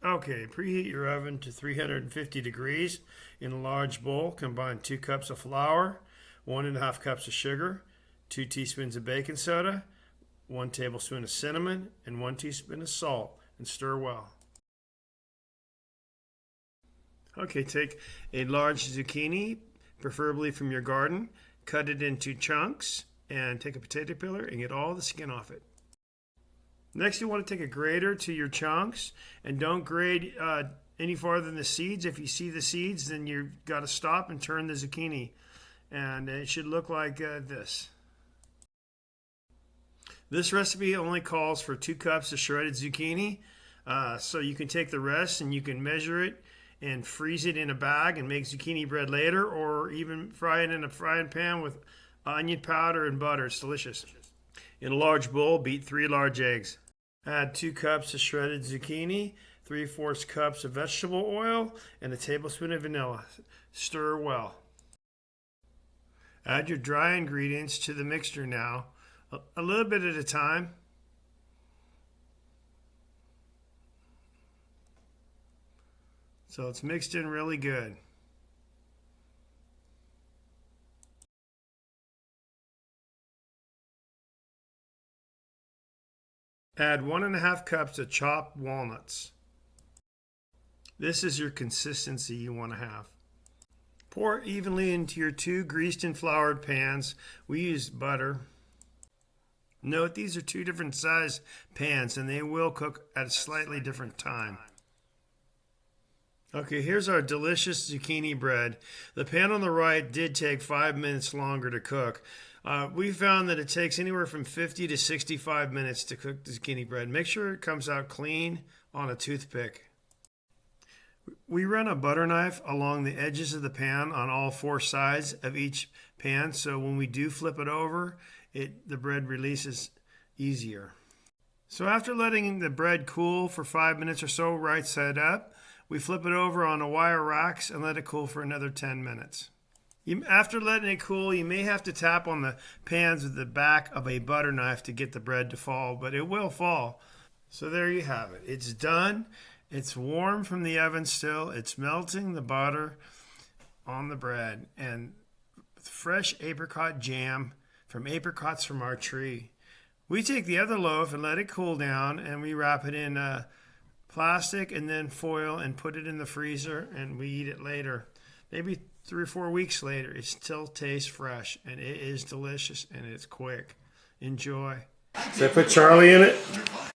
Okay, preheat your oven to 350 degrees. In a large bowl, combine 2 cups of flour, 1.5 cups of sugar, 2 teaspoons of baking soda, 1 tablespoon of cinnamon, and 1 teaspoon of salt, and stir well. Okay, take a large zucchini, preferably from your garden, cut it into chunks, and take a potato peeler and get all the skin off it. Next, you want to take a grater to your chunks, and don't grate any farther than the seeds. If you see the seeds, then you've got to stop and turn the zucchini, and it should look like this. This recipe only calls for 2 cups of shredded zucchini, so you can take the rest and you can measure it and freeze it in a bag and make zucchini bread later, or even fry it in a frying pan with onion powder and butter. It's delicious. In a large bowl, beat 3 large eggs. Add 2 cups of shredded zucchini, 3/4 cups of vegetable oil, and a tablespoon of vanilla. Stir well. Add your dry ingredients to the mixture now, a little bit at a time. So it's mixed in really good. Add 1.5 cups of chopped walnuts. This is your consistency you want to have. Pour evenly into your 2 greased and floured pans. We used butter. Note these are 2 different size pans and they will cook at a slightly different time. Okay, here's our delicious zucchini bread. The pan on the right did take 5 minutes longer to cook. We found that it takes anywhere from 50 to 65 minutes to cook the zucchini bread. Make sure it comes out clean on a toothpick. We run a butter knife along the edges of the pan on all 4 sides of each pan, so when we do flip it over, the bread releases easier. So after letting the bread cool for 5 minutes or so right side up, we flip it over on a wire racks and let it cool for another 10 minutes. After letting it cool, you may have to tap on the pans with the back of a butter knife to get the bread to fall, but it will fall. So there you have it. It's done. It's warm from the oven still. It's melting the butter on the bread, and fresh apricot jam from apricots from our tree. We take the other loaf and let it cool down, and we wrap it in plastic and then foil and put it in the freezer, and we eat it later. Maybe 3 or 4 weeks later. It still tastes fresh, and it is delicious, and it's quick. Enjoy. Should I put Charlie in it?